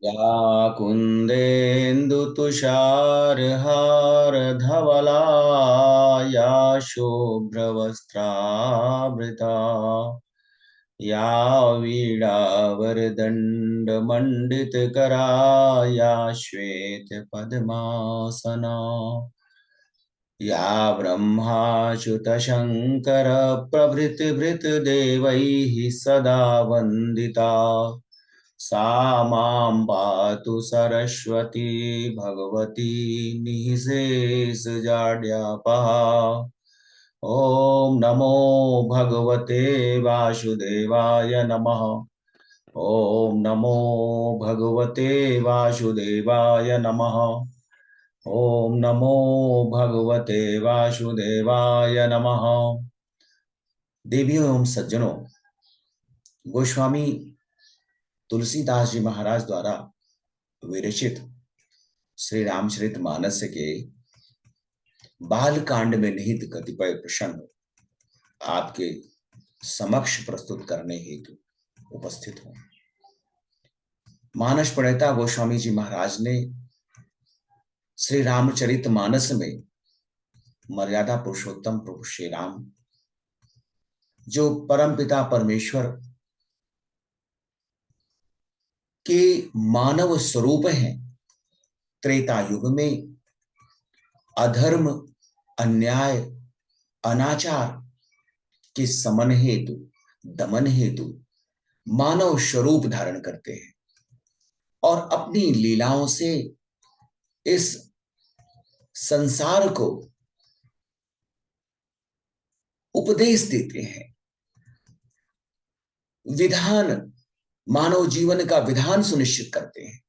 या कुन्देन्दुतुषारहारधवला या शुभ्रवस्त्रावृता या वीणावरदण्डमण्डितकरा या श्वेतपद्मासना या ब्रह्माच्युतशङ्करप्रभृतिभृतदेवैः सदा वन्दिता सा मां पातु सरस्वती भगवती निःशेषजाड्यापहा। ॐ नमो भगवते वासुदेवाय नमः। ॐ नमो भगवते वासुदेवाय नमः। ॐ नमो भगवते वासुदेवाय नमः। देवियों एवं सज्जनों, गोस्वामी तुलसीदास जी महाराज द्वारा विरचित श्री रामचरितमानस के बाल कांड में निहित कतिपय प्रसंग आपके समक्ष प्रस्तुत करने हेतु उपस्थित हूं। मानस प्रणेता गोस्वामी जी महाराज ने श्री रामचरितमानस में मर्यादा पुरुषोत्तम प्रभु श्री राम, जो परमपिता परमेश्वर के मानव स्वरूप हैं, त्रेता युग में अधर्म, अन्याय, अनाचार के समन हेतु, दमन हेतु मानव स्वरूप धारण करते हैं और अपनी लीलाओं से इस संसार को उपदेश देते हैं। विधान, मानव जीवन का विधान सुनिश्चित करते हैं।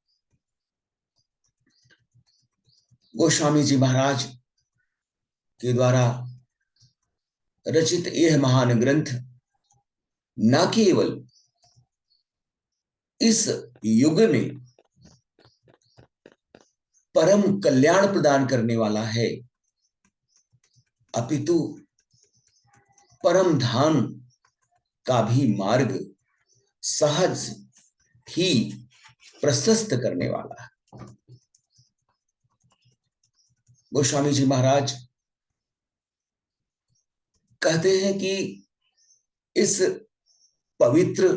गोस्वामी जी महाराज के द्वारा रचित यह महान ग्रंथ न केवल इस युग में परम कल्याण प्रदान करने वाला है, अपितु परम धाम का भी मार्ग सहज ही प्रशस्त करने वाला है। गोस्वामी जी महाराज कहते हैं कि इस पवित्र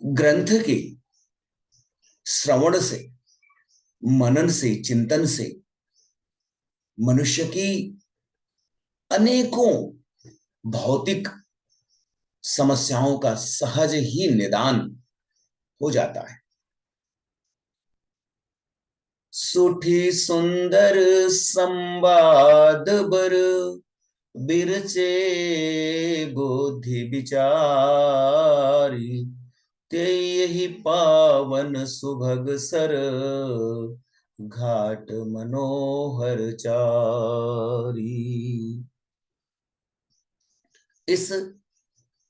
ग्रंथ के श्रवण से, मनन से, चिंतन से मनुष्य की अनेकों भौतिक समस्याओं का सहज ही निदान हो जाता है। सुठी सुंदर संवाद बर बिरचे बुद्धि विचारी, ते यही पावन सुभग सर घाट मनोहर चारी। इस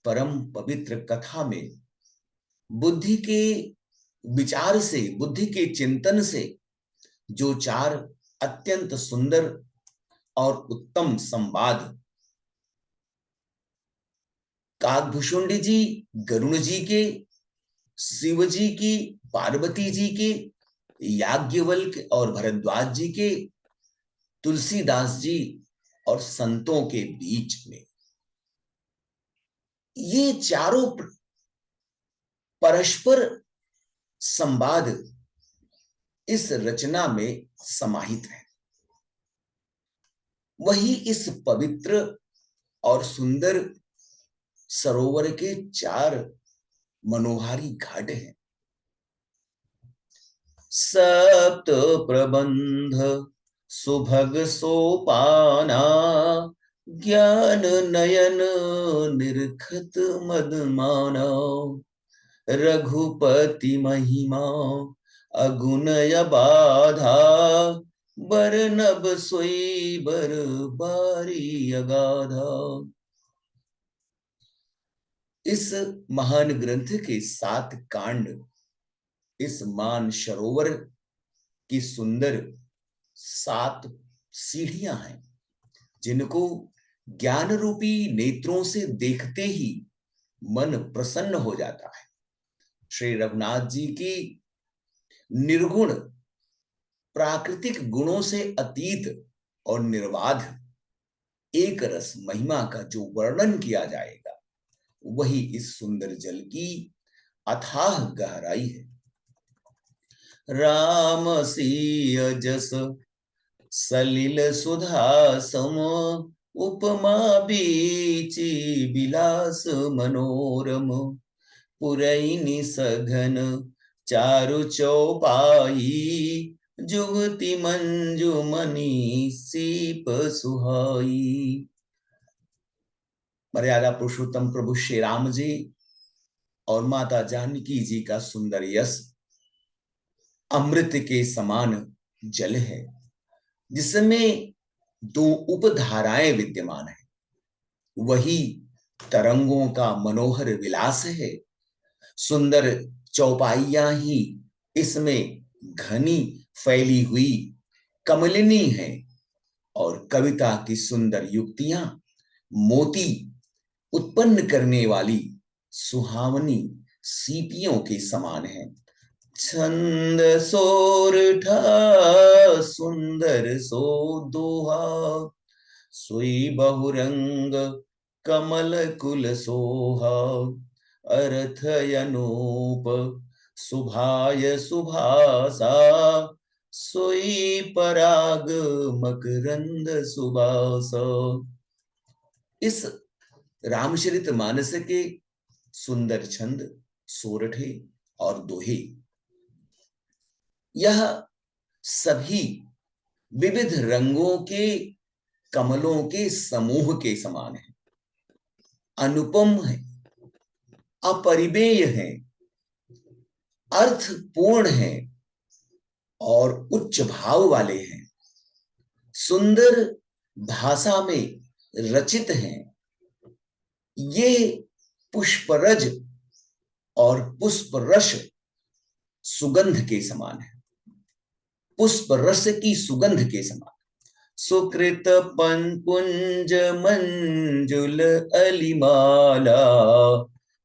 परम पवित्र कथा में बुद्धि के विचार से, बुद्धि के चिंतन से जो चार अत्यंत सुंदर और उत्तम संवाद काकभूषुंडी जी गरुण जी के, शिव जी की, पार्वती जी के, याज्ञवल्क्य और भरद्वाज जी के, तुलसीदास जी और संतों के बीच में, ये चारों परस्पर संवाद इस रचना में समाहित है। वही इस पवित्र और सुंदर सरोवर के चार मनोहारी घाट हैं। सप्त प्रबंध सुभग सोपाना, ज्ञान नयन निरखत मदमाना, रघुपति महिमा अगुनय बाधा, बरनब सोई बर बारी अगाधा। इस महान ग्रंथ के 7 कांड इस मान सरोवर की सुंदर 7 सीढ़ियां हैं, जिनको ज्ञान रूपी नेत्रों से देखते ही मन प्रसन्न हो जाता है। श्री रघुनाथ जी की निर्गुण प्राकृतिक गुणों से अतीत और निर्बाध एक रस महिमा का जो वर्णन किया जाएगा, वही इस सुंदर जल की अथाह गहराई है। राम सीय जस सलिल सुधा सम, उपमा बीची विलास मनोरम, पुरैनी सघन चारु चौपाई, जुगति मंजु मनी सीप सुहाई। मर्यादा पुरुषोत्तम प्रभु श्री राम जी और माता जानकी जी का सुंदर यश अमृत के समान जल है, जिसमें दो उपधाराएं विद्यमान है। वही तरंगों का मनोहर विलास है। सुंदर चौपाइयां ही इसमें घनी फैली हुई कमलिनी है, और कविता की सुंदर युक्तियां मोती उत्पन्न करने वाली सुहावनी सीपियों के समान है। छंद सोरठा सुंदर सो दोहा, सोई बहुरंग कमल कुल सोहा, अर्थ अनूप सुभाय सुभासा, सोई पराग मकरंद सुबासा। इस रामचरित मानस के सुंदर छंद, सोरठे और दोहे, यह सभी विविध रंगों के कमलों के समूह के समान है, अनुपम है, अपरिमेय है, अर्थपूर्ण है और उच्च भाव वाले हैं। सुंदर भाषा में रचित हैं। ये पुष्परज और पुष्परस सुगंध के समान है, पुष्प रस की सुगंध के समान। सुकृत पुंज मंजुल अलिमाला,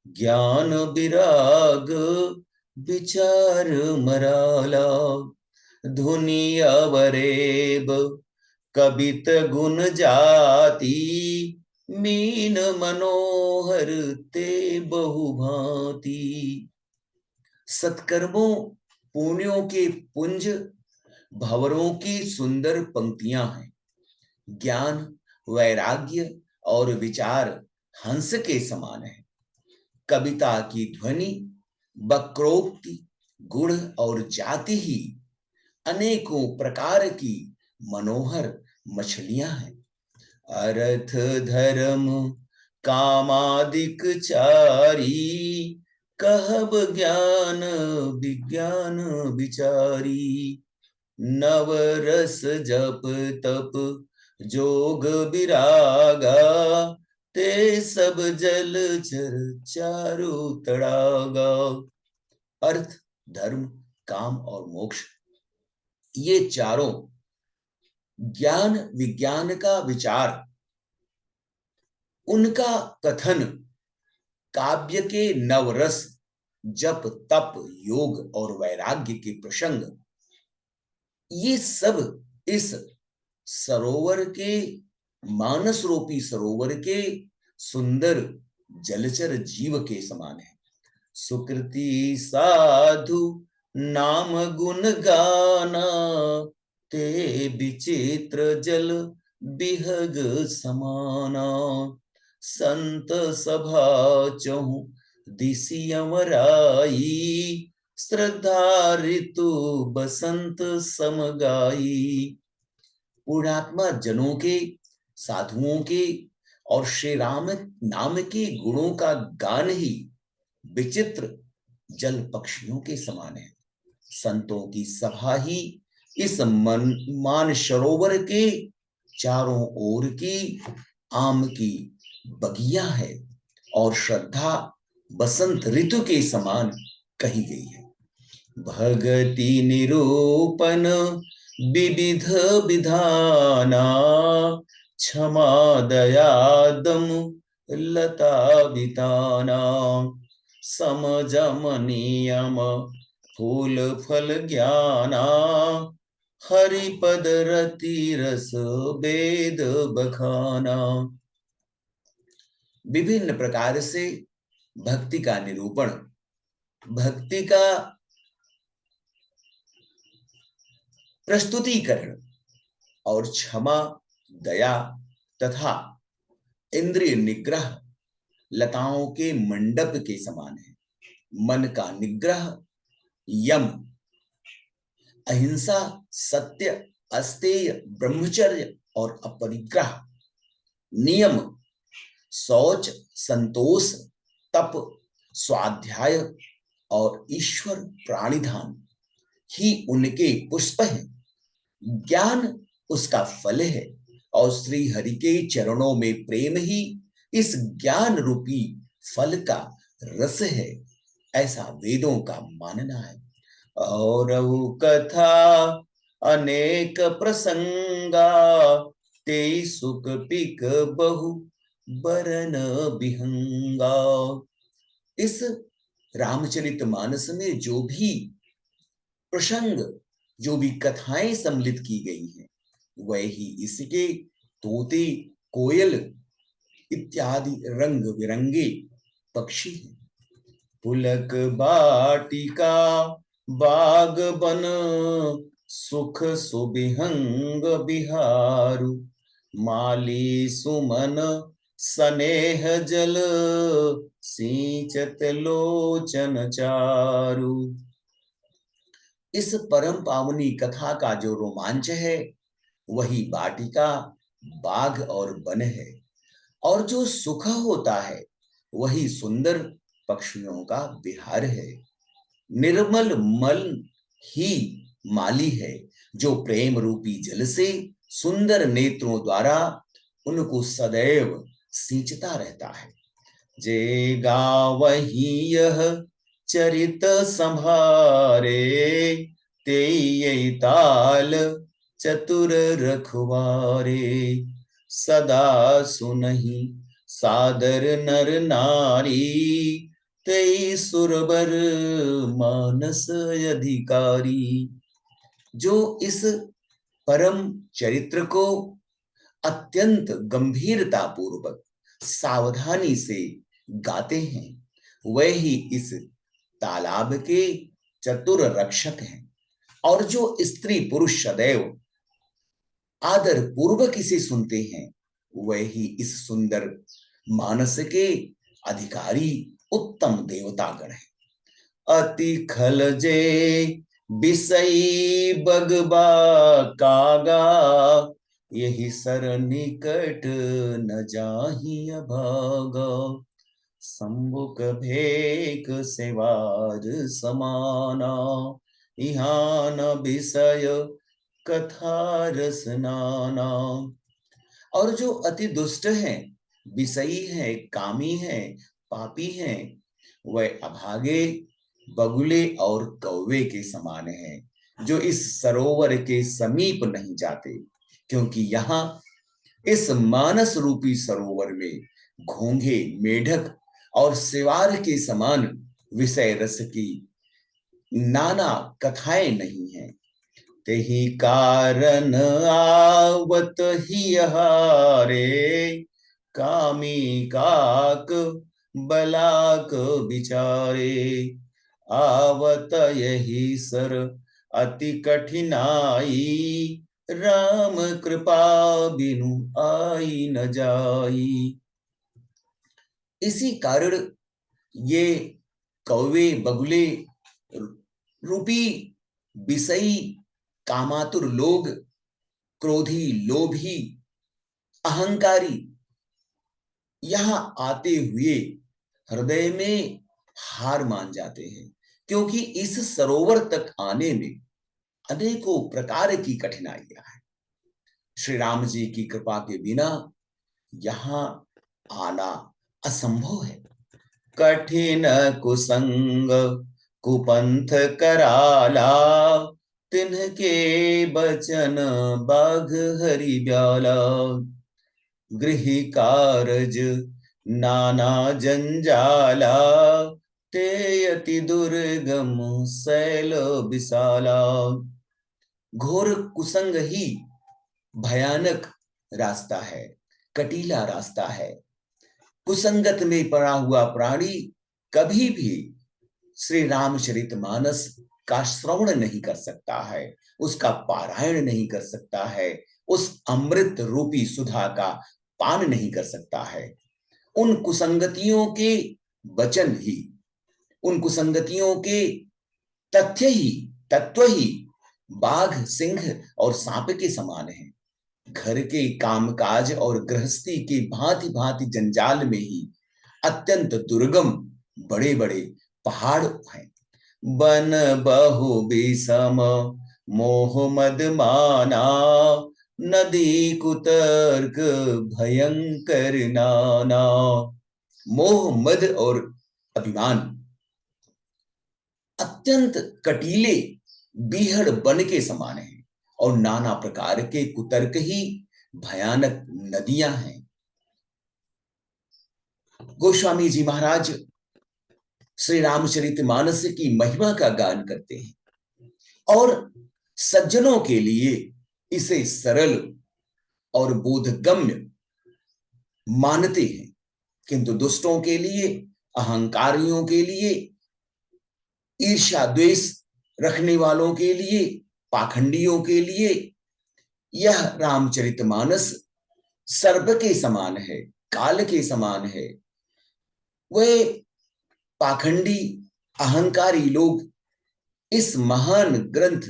ज्ञान विराग विचार मराला, धुनि अवरेब कवित गुण जाति, मीन मनोहर ते बहुभांति। सत्कर्मों पुण्यों के पुंज भंवरों की सुंदर पंक्तियां हैं। ज्ञान, वैराग्य और विचार हंस के समान है। कविता की ध्वनि, वक्रोक्ति, गुण और जाति ही अनेकों प्रकार की मनोहर मछलियां हैं। अर्थ धर्म कामादिक चारी, कहब ज्ञान विज्ञान विचारी, नवरस जप तप जोग विरागा, ते सब जल चर चारु तड़ागा। अर्थ, धर्म, काम और मोक्ष, ये चारों ज्ञान विज्ञान का विचार, उनका कथन, काव्य के नवरस, जप तप योग और वैराग्य के प्रसंग, ये सब इस सरोवर के, मानस रूपी सरोवर के सुंदर जलचर जीव के समान है। सुकृति साधु नाम गुण गाना, ते विचित्र जल बिहग समाना, संत सभा चहु दिसि अमराई, श्रद्धा ऋतु बसंत समगाई। पुण्यात्मा जनों के, साधुओं के और श्री राम नाम के गुणों का गान ही विचित्र जल पक्षियों के समान है। संतों की सभा ही इस मान सरोवर के चारों ओर की आम की बगिया है, और श्रद्धा बसंत ऋतु के समान कही गई है। भगति निरूपण विविध विधाना, क्षमा दया दम लता बिताना, समजम नियम फूल फल ज्ञाना, हरिपद रति रस वेद बखाना। विभिन्न प्रकार से भक्ति का निरूपण, भक्ति का प्रस्तुतिकरण और क्षमा, दया तथा इंद्रिय निग्रह लताओं के मंडप के समान है। मन का निग्रह, यम, अहिंसा, सत्य, अस्तेय, ब्रह्मचर्य और अपरिग्रह, नियम, शौच, संतोष, तप, स्वाध्याय और ईश्वर प्राणिधान ही उनके पुष्प हैं। ज्ञान उसका फल है और श्री हरि के चरणों में प्रेम ही इस ज्ञान रूपी फल का रस है, ऐसा वेदों का मानना है। और कथा अनेक प्रसंगा, ते सुख पिक बहु बरन विहंगा। इस रामचरितमानस में जो भी प्रसंग, जो भी कथाएं सम्मिलित की गई हैं, वह ही इसके तोते, कोयल इत्यादि रंग बिरंगे पक्षी हैं। पुलक बाटिका बाग बन, सुख सुबिहंग बिहारु, माली सुमन स्नेह जल, सिंचत लोचन चारु। इस परम पावनी कथा का जो रोमांच है, वही वाटिका, बाग और वन है, और जो सुख होता है वही सुंदर पक्षियों का विहार है। निर्मल मल ही माली है, जो प्रेम रूपी जल से सुंदर नेत्रों द्वारा उनको सदैव सींचता रहता है। जे गावही यह चरित संभारे, ते ताल चतुर रखवारे, सदा सुनहि सादर नर नारी, ते सुरबर मानस अधिकारी। जो इस परम चरित्र को अत्यंत गंभीरता पूर्वक सावधानी से गाते हैं, वह ही इस तालाब के चतुर रक्षक हैं। और जो स्त्री पुरुष सदैव आदर पूर्वक इसे सुनते हैं, वह ही इस सुंदर मानस के अधिकारी उत्तम देवतागण हैं। अति खलजे बिसई बगबा कागा, यही सर निकट न जाहि अभागा, संबुक भेक सेवार समाना, इहाँ न विषय कथा रस नाना। और जो अति दुष्ट हैं, विषयी हैं, कामी हैं, पापी हैं, वह अभागे, बगुले और कौवे के समान हैं, जो इस सरोवर के समीप नहीं जाते, क्योंकि यहाँ इस मानस रूपी सरोवर में घोंघे, मेढक और सिवार के समान विषय रस की नाना कथाएं नहीं हैं। तेहि कारण आवत ही हारे, कामी काक बलाक बिचारे, आवत यही सर अति कठिनाई, राम कृपा बिनु आई न जाई। इसी कारण ये कौवे, बगुले रूपी विषयी कामातुर लोग, क्रोधी, लोभी, अहंकारी, यहां आते हुए हृदय में हार मान जाते हैं, क्योंकि इस सरोवर तक आने में अनेकों प्रकार की कठिनाइयां हैं। श्री राम जी की कृपा के बिना यहां आना असंभव है। कठिन कुसंग कुपंथ कराला, तिनके बचन बाघ हरि ब्याला, गृह कारज नाना जंजाला, ते अति दुर्गम शैल विशाला। घोर कुसंग ही भयानक रास्ता है, कटीला रास्ता है। कुसंगत में पड़ा हुआ प्राणी कभी भी श्री रामचरितमानस का श्रवण नहीं कर सकता है, उसका पारायण नहीं कर सकता है, उस अमृत रूपी सुधा का पान नहीं कर सकता है। उन कुसंगतियों के वचन ही, उन कुसंगतियों के तत्व ही बाघ, सिंह और सांप के समान है। घर के कामकाज और गृहस्थी के भांति भांति जंजाल में ही अत्यंत दुर्गम बड़े बड़े पहाड़ हैं। बन बहु विषम मोह मद माना, नदी कुतर्क भयंकर नाना। मोह मद और अभिमान अत्यंत कटीले बीहड़ बन के समान है और नाना प्रकार के कुतर्क ही भयानक नदियां हैं। गोस्वामी जी महाराज श्री रामचरितमानस की महिमा का गान करते हैं और सज्जनों के लिए इसे सरल और बोधगम्य मानते हैं, किंतु दुष्टों के लिए, अहंकारियों के लिए, ईर्ष्या द्वेष रखने वालों के लिए, पाखंडियों के लिए यह रामचरितमानस सर्प के समान है, काल के समान है। वे पाखंडी अहंकारी लोग इस महान ग्रंथ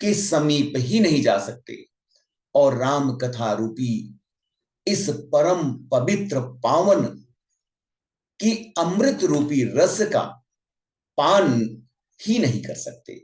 के समीप ही नहीं जा सकते और राम कथा रूपी इस परम पवित्र पावन की अमृत रूपी रस का पान ही नहीं कर सकते।